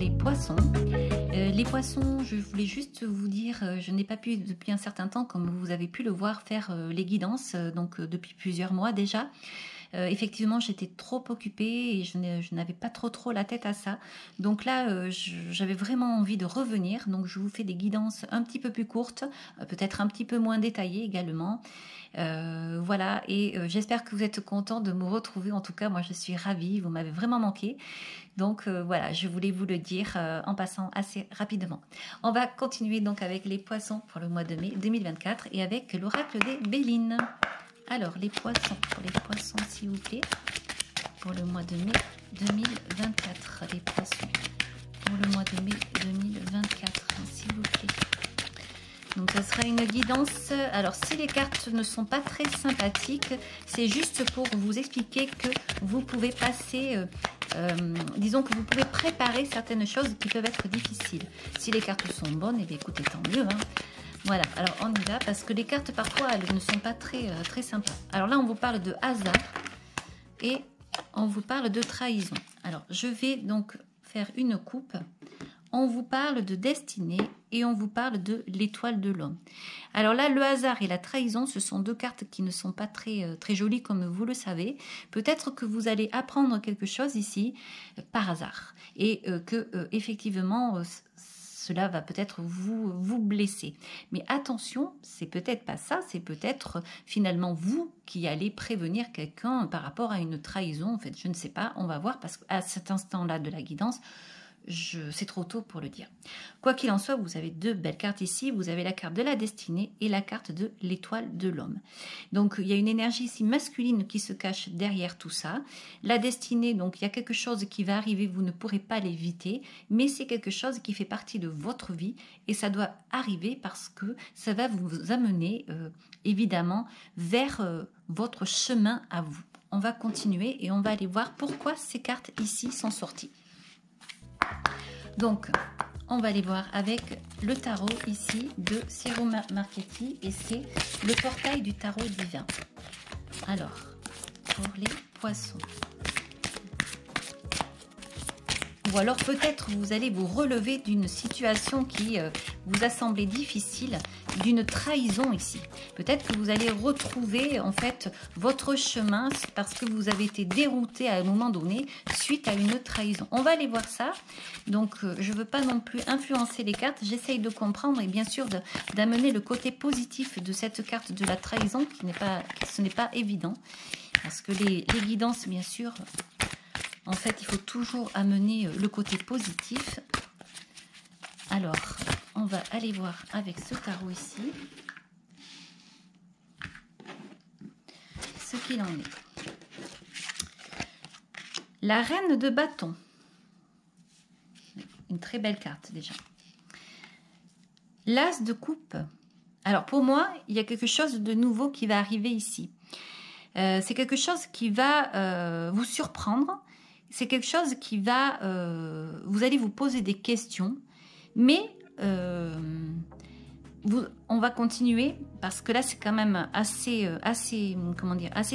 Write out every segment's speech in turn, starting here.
les poissons. Les poissons, je voulais juste vous dire, je n'ai pas pu depuis un certain temps, comme vous avez pu le voir, faire les guidances, donc depuis plusieurs mois déjà. Effectivement, j'étais trop occupée et je n'avais pas trop la tête à ça. Donc là, j'avais vraiment envie de revenir. Donc je vous fais des guidances un petit peu plus courtes, peut-être un petit peu moins détaillées également. Voilà, et j'espère que vous êtes contents de me retrouver. En tout cas, moi, je suis ravie. Vous m'avez vraiment manqué. Donc voilà, je voulais vous le dire en passant assez rapidement. On va continuer donc avec les poissons pour le mois de mai 2024 et avec l'oracle des Bélines. Alors, les poissons, pour les poissons, s'il vous plaît, pour le mois de mai 2024. Les poissons, pour le mois de mai 2024, s'il vous plaît. Donc, ça sera une guidance. Alors, si les cartes ne sont pas très sympathiques, c'est juste pour vous expliquer que vous pouvez passer... disons que vous pouvez préparer certaines choses qui peuvent être difficiles. Si les cartes sont bonnes, et bien écoutez, tant mieux, hein. Voilà, alors on y va parce que les cartes parfois elles ne sont pas très sympas. Alors là on vous parle de hasard et on vous parle de trahison. Alors je vais donc faire une coupe. On vous parle de destinée et on vous parle de l'étoile de l'homme. Alors là, le hasard et la trahison, ce sont deux cartes qui ne sont pas très jolies comme vous le savez. Peut-être que vous allez apprendre quelque chose ici par hasard et que effectivement cela va peut-être vous blesser. Mais attention, c'est peut-être pas ça, c'est peut-être finalement vous qui allez prévenir quelqu'un par rapport à une trahison. En fait, je ne sais pas, on va voir parce qu'à cet instant-là de la guidance, c'est trop tôt pour le dire. Quoi qu'il en soit, vous avez deux belles cartes ici. Vous avez la carte de la destinée et la carte de l'étoile de l'homme. Donc, il y a une énergie ici masculine qui se cache derrière tout ça. La destinée, donc, il y a quelque chose qui va arriver, vous ne pourrez pas l'éviter, mais c'est quelque chose qui fait partie de votre vie et ça doit arriver parce que ça va vous amener, évidemment, vers votre chemin à vous. On va continuer et on va aller voir pourquoi ces cartes ici sont sorties. Donc, on va aller voir avec le tarot ici de Ciro Marchetti et c'est le portail du tarot divin. Alors, pour les poissons. Ou alors peut-être vous allez vous relever d'une situation qui vous a semblé difficile, d'une trahison ici. Peut-être que vous allez retrouver en fait votre chemin parce que vous avez été dérouté à un moment donné suite à une trahison. On va aller voir ça. Donc je ne veux pas non plus influencer les cartes. J'essaye de comprendre et bien sûr d'amener le côté positif de cette carte de la trahison ce n'est pas évident. Parce que les guidances bien sûr... En fait, il faut toujours amener le côté positif. Alors, on va aller voir avec ce tarot ici ce qu'il en est. La reine de bâton. Une très belle carte déjà. L'as de coupe. Alors, pour moi, il y a quelque chose de nouveau qui va arriver ici. C'est quelque chose qui va vous surprendre. C'est quelque chose qui va... vous allez vous poser des questions, mais on va continuer parce que là, c'est quand même assez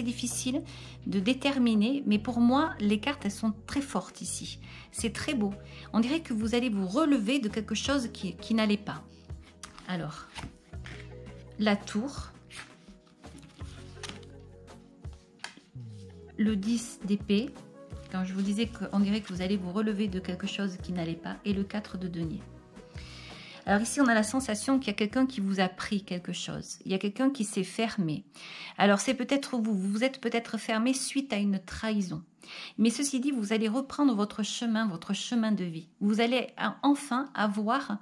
difficile de déterminer. Mais pour moi, les cartes, elles sont très fortes ici. C'est très beau. On dirait que vous allez vous relever de quelque chose qui n'allait pas. Alors, la tour. Le 10 d'épée. Quand je vous disais qu'on dirait que vous allez vous relever de quelque chose qui n'allait pas, et le 4 de denier. Alors ici, on a la sensation qu'il y a quelqu'un qui vous a pris quelque chose. Il y a quelqu'un qui s'est fermé. Alors c'est peut-être vous êtes peut-être fermé suite à une trahison. Mais ceci dit, vous allez reprendre votre chemin de vie. Vous allez enfin avoir...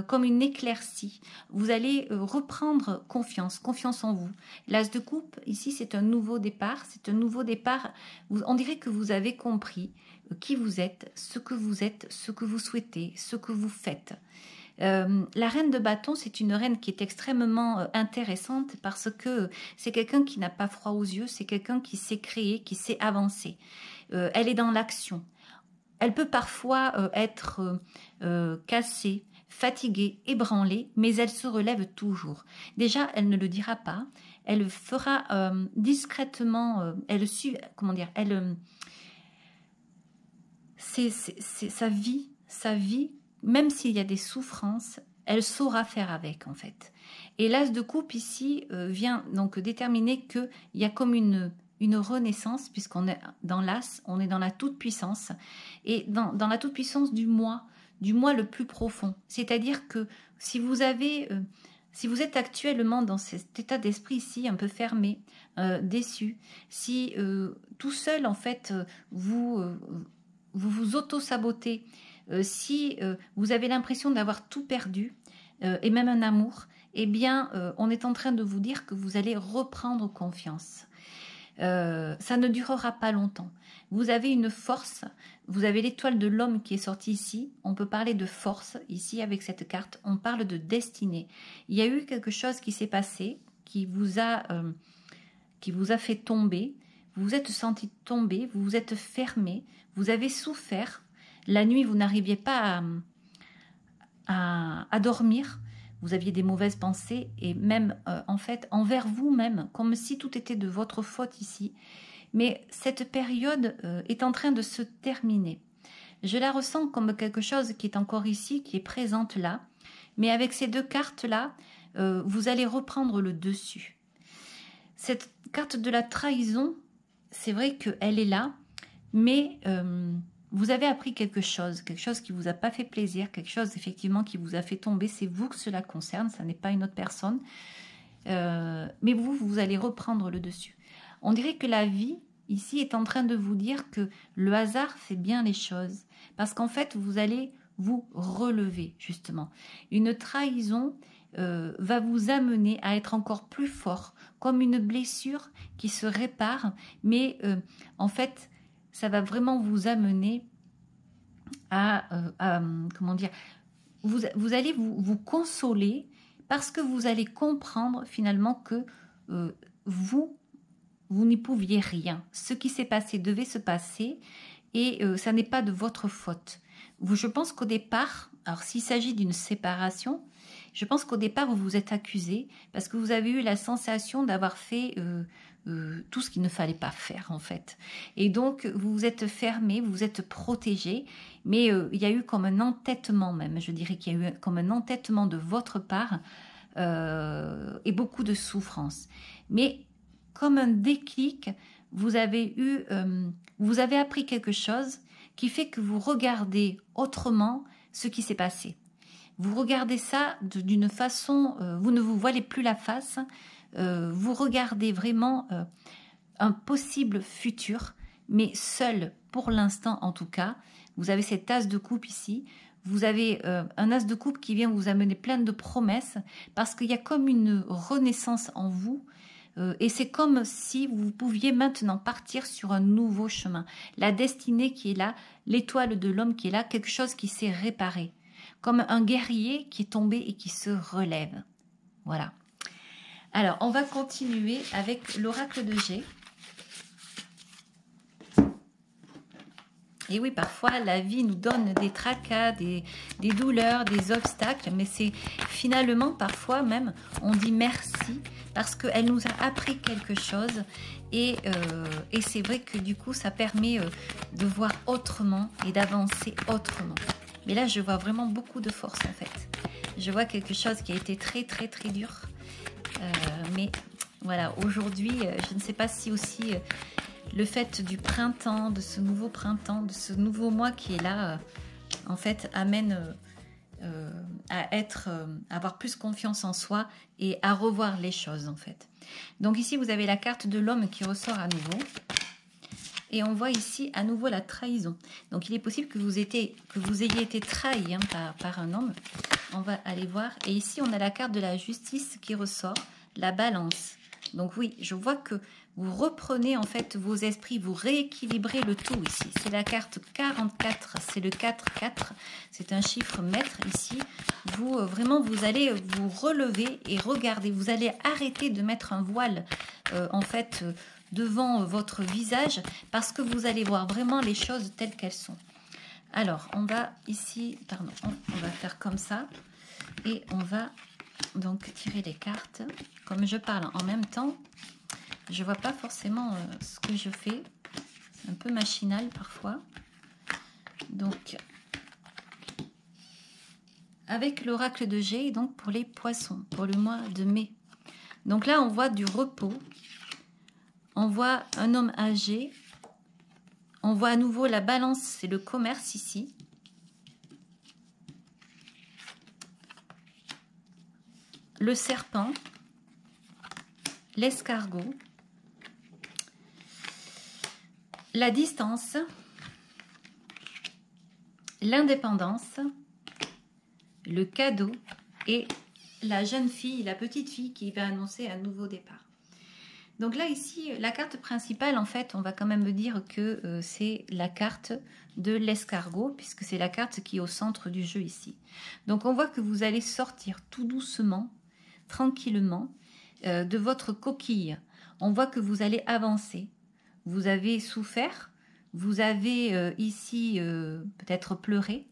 comme une éclaircie. Vous allez reprendre confiance en vous. L'as de coupe, ici, c'est un nouveau départ. C'est un nouveau départ. On dirait que vous avez compris qui vous êtes, ce que vous souhaitez, ce que vous faites. La reine de bâton, c'est une reine qui est extrêmement intéressante parce que c'est quelqu'un qui n'a pas froid aux yeux, c'est quelqu'un qui sait créer, qui sait avancer. Elle est dans l'action. Elle peut parfois être cassée, fatiguée, ébranlée, mais elle se relève toujours. Déjà, elle ne le dira pas. Elle fera discrètement. C'est sa vie sa vie, même s'il y a des souffrances, elle saura faire avec en fait. Et l'as de coupe ici vient donc déterminer qu'il y a comme une renaissance, puisqu'on est dans l'as, on est dans la toute-puissance, et dans la toute-puissance du moi le plus profond. C'est-à-dire que si vous avez... si vous êtes actuellement dans cet état d'esprit ici, un peu fermé, déçu, si tout seul, en fait, vous vous auto-sabotez, si vous avez l'impression d'avoir tout perdu, et même un amour, eh bien, on est en train de vous dire que vous allez reprendre confiance. Ça ne durera pas longtemps. Vous avez une force, vous avez l'étoile de l'homme qui est sortie ici. On peut parler de force ici avec cette carte. On parle de destinée. Il y a eu quelque chose qui s'est passé, qui vous a fait tomber. Vous vous êtes senti tomber, vous vous êtes fermé, vous avez souffert. La nuit, vous n'arriviez pas à dormir. Vous aviez des mauvaises pensées et même en fait envers vous-même, comme si tout était de votre faute ici. Mais cette période est en train de se terminer. Je la ressens comme quelque chose qui est encore ici, qui est présente là. Mais avec ces deux cartes-là, vous allez reprendre le dessus. Cette carte de la trahison, c'est vrai qu'elle est là, mais vous avez appris quelque chose qui ne vous a pas fait plaisir, quelque chose effectivement qui vous a fait tomber. C'est vous que cela concerne, ça n'est pas une autre personne. Mais vous allez reprendre le dessus. On dirait que la vie, ici, est en train de vous dire que le hasard fait bien les choses. Parce qu'en fait, vous allez vous relever, justement. Une trahison va vous amener à être encore plus fort, comme une blessure qui se répare. Mais en fait, ça va vraiment vous amener à comment dire, vous allez vous consoler parce que vous allez comprendre finalement que vous n'y pouviez rien. Ce qui s'est passé devait se passer et ça n'est pas de votre faute. Je pense qu'au départ, alors s'il s'agit d'une séparation, je pense qu'au départ vous vous êtes accusé parce que vous avez eu la sensation d'avoir fait tout ce qu'il ne fallait pas faire en fait. Et donc vous vous êtes fermé, vous vous êtes protégé, mais il y a eu comme un entêtement même, je dirais qu'il y a eu comme un entêtement de votre part et beaucoup de souffrance. Mais comme un déclic, vous avez appris quelque chose qui fait que vous regardez autrement ce qui s'est passé. Vous regardez ça d'une façon, vous ne vous voilez plus la face, vous regardez vraiment un possible futur, mais seul pour l'instant en tout cas. Vous avez cet as de coupe ici, vous avez un as de coupe qui vient vous amener plein de promesses parce qu'il y a comme une renaissance en vous. Et c'est comme si vous pouviez maintenant partir sur un nouveau chemin. La destinée qui est là, l'étoile de l'homme qui est là, quelque chose qui s'est réparé. Comme un guerrier qui est tombé et qui se relève. Voilà. Alors, on va continuer avec l'oracle de G. Et oui, parfois, la vie nous donne des tracas, des douleurs, des obstacles, mais c'est finalement, parfois même, on dit merci parce qu'elle nous a appris quelque chose et c'est vrai que du coup, ça permet de voir autrement et d'avancer autrement. Mais là, je vois vraiment beaucoup de force en fait. Je vois quelque chose qui a été très, très, très dur. Mais voilà, aujourd'hui, je ne sais pas si aussi... le fait du printemps, de ce nouveau printemps, de ce nouveau mois qui est là, en fait, amène à avoir plus confiance en soi et à revoir les choses, en fait. Donc ici, vous avez la carte de l'homme qui ressort à nouveau. Et on voit ici à nouveau la trahison. Donc il est possible que vous ayez été trahi par un homme. On va aller voir. Et ici, on a la carte de la justice qui ressort, la balance. Donc oui, je vois que vous reprenez en fait vos esprits, vous rééquilibrez le tout ici. C'est la carte 44, c'est le 4-4, c'est un chiffre maître ici. Vraiment, vous allez vous relever et regarder. Vous allez arrêter de mettre un voile en fait devant votre visage parce que vous allez voir vraiment les choses telles qu'elles sont. Alors, on va ici, pardon, on va faire comme ça et on va donc tirer les cartes. Comme je parle en même temps, je ne vois pas forcément ce que je fais. C'est un peu machinal parfois. Donc, avec l'oracle de G, donc pour les poissons, pour le mois de mai. Donc là, on voit du repos, on voit un homme âgé, on voit à nouveau la balance, c'est le commerce ici. Le serpent, l'escargot, la distance, l'indépendance, le cadeau et la jeune fille, la petite fille qui va annoncer un nouveau départ. Donc là ici, la carte principale, en fait, on va quand même dire que c'est la carte de l'escargot, puisque c'est la carte qui est au centre du jeu ici. Donc on voit que vous allez sortir tout doucement, tranquillement, de votre coquille. On voit que vous allez avancer. Vous avez souffert, vous avez ici peut-être pleuré,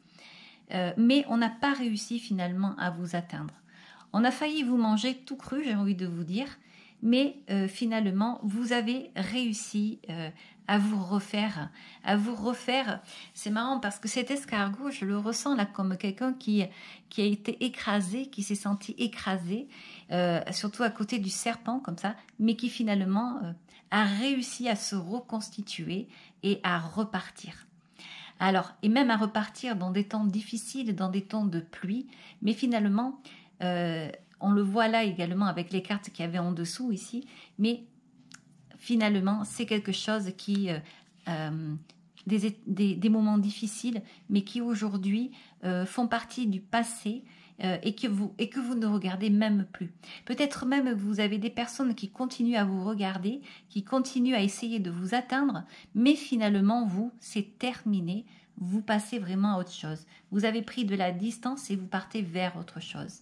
mais on n'a pas réussi finalement à vous atteindre. On a failli vous manger tout cru, j'ai envie de vous dire, mais finalement, vous avez réussi à vous refaire. C'est marrant parce que cet escargot, je le ressens là comme quelqu'un qui a été écrasé, qui s'est senti écrasé, surtout à côté du serpent comme ça, mais qui finalement a réussi à se reconstituer et à repartir. Alors, et même à repartir dans des temps difficiles, dans des temps de pluie, mais finalement, on le voit là également avec les cartes qu'il y avait en dessous ici, mais finalement, c'est quelque chose qui... des moments difficiles, mais qui aujourd'hui font partie du passé et que vous ne regardez même plus. Peut-être même que vous avez des personnes qui continuent à vous regarder, qui continuent à essayer de vous atteindre, mais finalement, vous, c'est terminé. Vous passez vraiment à autre chose. Vous avez pris de la distance et vous partez vers autre chose.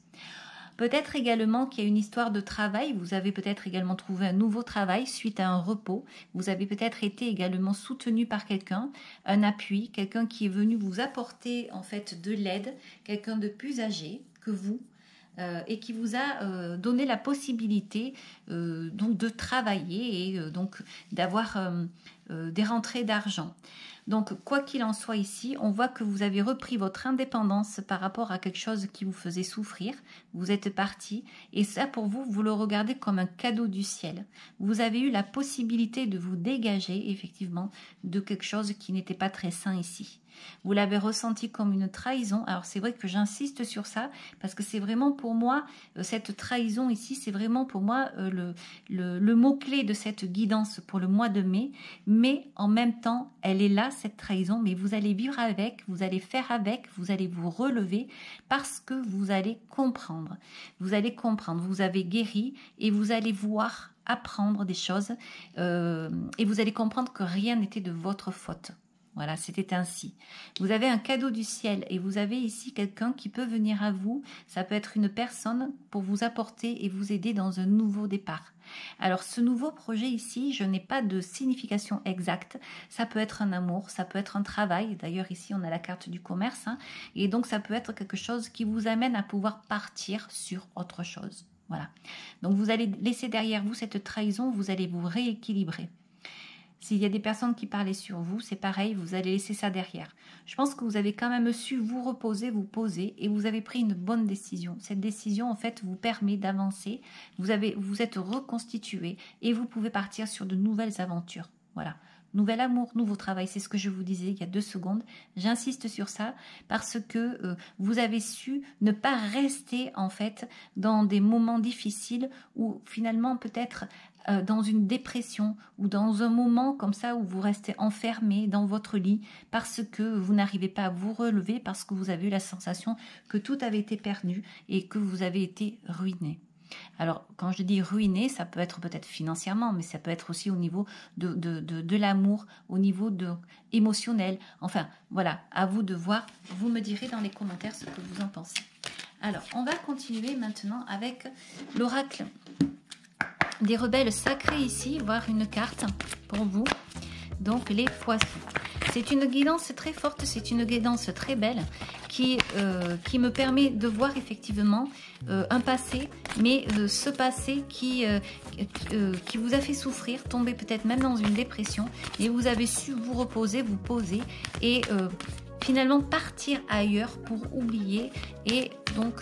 Peut-être également qu'il y a une histoire de travail. Vous avez peut-être également trouvé un nouveau travail suite à un repos. Vous avez peut-être été également soutenu par quelqu'un, un appui, quelqu'un qui est venu vous apporter en fait de l'aide, quelqu'un de plus âgé que vous et qui vous a donné la possibilité donc de travailler et donc d'avoir des rentrées d'argent. Donc, quoi qu'il en soit ici, on voit que vous avez repris votre indépendance par rapport à quelque chose qui vous faisait souffrir. Vous êtes parti et ça, pour vous, vous le regardez comme un cadeau du ciel. Vous avez eu la possibilité de vous dégager, effectivement, de quelque chose qui n'était pas très sain ici. Vous l'avez ressenti comme une trahison. Alors, c'est vrai que j'insiste sur ça parce que c'est vraiment pour moi, cette trahison ici, c'est vraiment pour moi le mot-clé de cette guidance pour le mois de mai. Mais en même temps, elle est là, cette trahison, mais vous allez vivre avec, vous allez faire avec, vous allez vous relever parce que vous allez comprendre. Vous allez comprendre, vous avez guéri et vous allez voir apprendre des choses et vous allez comprendre que rien n'était de votre faute. Voilà, c'était ainsi. Vous avez un cadeau du ciel et vous avez ici quelqu'un qui peut venir à vous. Ça peut être une personne pour vous apporter et vous aider dans un nouveau départ. Alors, ce nouveau projet ici, je n'ai pas de signification exacte. Ça peut être un amour, ça peut être un travail. D'ailleurs, ici, on a la carte du commerce. Et donc, ça peut être quelque chose qui vous amène à pouvoir partir sur autre chose. Voilà. Donc, vous allez laisser derrière vous cette trahison, vous allez vous rééquilibrer. S'il y a des personnes qui parlaient sur vous, c'est pareil, vous allez laisser ça derrière. Je pense que vous avez quand même su vous reposer, vous poser et vous avez pris une bonne décision. Cette décision, en fait, vous permet d'avancer. Vous êtes reconstitué et vous pouvez partir sur de nouvelles aventures. Voilà. Nouvel amour, nouveau travail, c'est ce que je vous disais il y a 2 secondes. J'insiste sur ça parce que vous avez su ne pas rester en fait dans des moments difficiles où finalement peut-être dans une dépression ou dans un moment comme ça où vous restez enfermé dans votre lit parce que vous n'arrivez pas à vous relever, parce que vous avez eu la sensation que tout avait été perdu et que vous avez été ruiné. Alors, quand je dis ruiné, ça peut être peut-être financièrement, mais ça peut être aussi au niveau de l'amour, au niveau émotionnel. Enfin, voilà, à vous de voir. Vous me direz dans les commentaires ce que vous en pensez. Alors, on va continuer maintenant avec l'oracle des rebelles sacrés ici, voir une carte pour vous. Donc, les poissons. C'est une guidance très forte, c'est une guidance très belle qui me permet de voir effectivement un passé, mais ce passé qui vous a fait souffrir, tomber peut-être même dans une dépression, et vous avez su vous reposer, vous poser et finalement partir ailleurs pour oublier et donc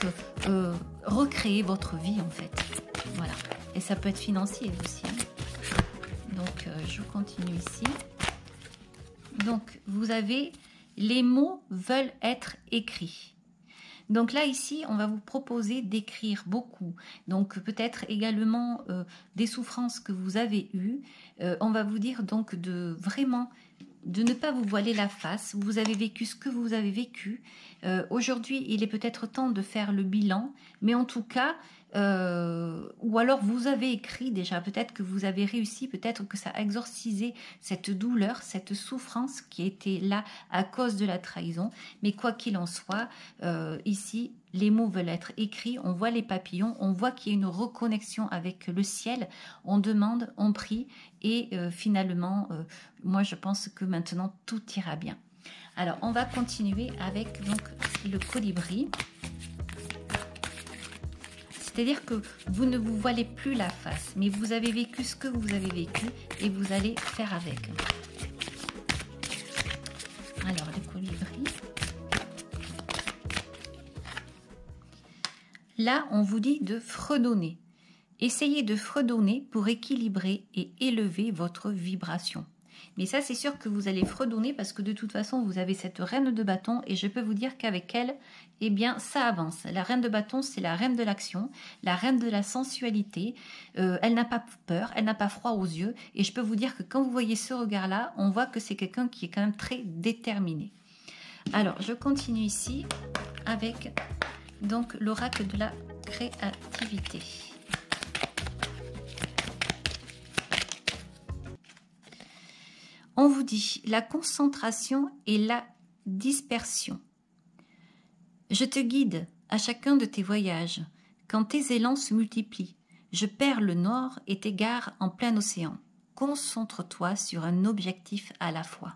recréer votre vie en fait. Voilà. Et ça peut être financier aussi. Hein. Donc je continue ici. Donc vous avez les mots veulent être écrits. Donc là, ici, on va vous proposer d'écrire beaucoup. Donc peut-être également des souffrances que vous avez eues. On va vous dire donc de vraiment de ne pas vous voiler la face. Vous avez vécu ce que vous avez vécu. Aujourd'hui, il est peut-être temps de faire le bilan. Mais en tout cas, ou alors vous avez écrit déjà, peut-être que vous avez réussi, peut-être que ça a exorcisé cette douleur, cette souffrance qui était là à cause de la trahison. Mais quoi qu'il en soit, ici, les mots veulent être écrits, on voit les papillons, on voit qu'il y a une reconnexion avec le ciel, on demande, on prie et finalement, moi je pense que maintenant tout ira bien. Alors on va continuer avec donc le colibri. C'est-à-dire que vous ne vous voilez plus la face, mais vous avez vécu ce que vous avez vécu et vous allez faire avec. Alors, le colibri. Là, on vous dit de fredonner. Essayez de fredonner pour équilibrer et élever votre vibration. Mais ça, c'est sûr que vous allez fredonner parce que de toute façon, vous avez cette reine de bâton et je peux vous dire qu'avec elle, eh bien, ça avance. La reine de bâton, c'est la reine de l'action, la reine de la sensualité. Elle n'a pas peur, elle n'a pas froid aux yeux et je peux vous dire que quand vous voyez ce regard-là, on voit que c'est quelqu'un qui est quand même très déterminé. Alors, je continue ici avec donc l'oracle de la créativité. On vous dit la concentration et la dispersion. Je te guide à chacun de tes voyages, quand tes élans se multiplient. Je perds le nord et t'égare en plein océan. Concentre-toi sur un objectif à la fois.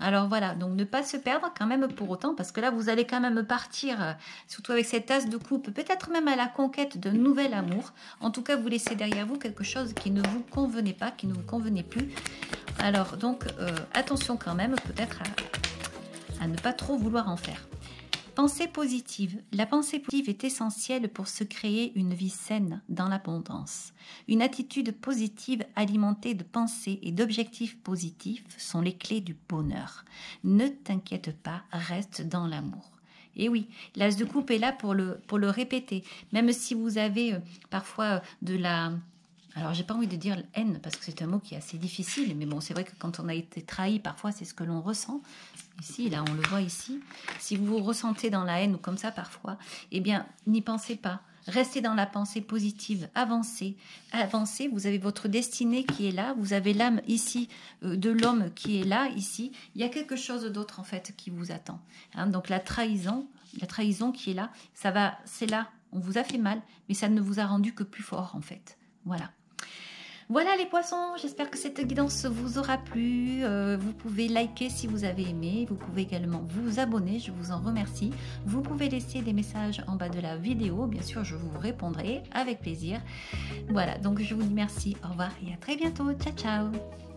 Alors voilà, donc ne pas se perdre quand même pour autant, parce que là vous allez quand même partir, surtout avec cette as de coupe, peut-être même à la conquête d'un nouvel amour. En tout cas, vous laissez derrière vous quelque chose qui ne vous convenait pas, qui ne vous convenait plus. Alors donc attention quand même peut-être à ne pas trop vouloir en faire. Pensée positive. La pensée positive est essentielle pour se créer une vie saine dans l'abondance. Une attitude positive alimentée de pensées et d'objectifs positifs sont les clés du bonheur. Ne t'inquiète pas, reste dans l'amour. Et oui, l'as de coupe est là pour le répéter. Même si vous avez parfois de la... Alors, j'ai pas envie de dire haine, parce que c'est un mot qui est assez difficile, mais bon, c'est vrai que quand on a été trahi, parfois, c'est ce que l'on ressent. Ici, là, on le voit ici. Si vous vous ressentez dans la haine ou comme ça, parfois, eh bien, n'y pensez pas. Restez dans la pensée positive, avancez. Avancez, vous avez votre destinée qui est là, vous avez l'âme ici de l'homme qui est là, ici. Il y a quelque chose d'autre, en fait, qui vous attend. Hein, donc, la trahison qui est là, ça va, c'est là, on vous a fait mal, mais ça ne vous a rendu que plus fort, en fait. Voilà. Voilà les poissons, j'espère que cette guidance vous aura plu. Vous pouvez liker si vous avez aimé. Vous pouvez également vous abonner, je vous en remercie. Vous pouvez laisser des messages en bas de la vidéo. Bien sûr, je vous répondrai avec plaisir. Voilà, donc je vous dis merci, au revoir et à très bientôt. Ciao, ciao.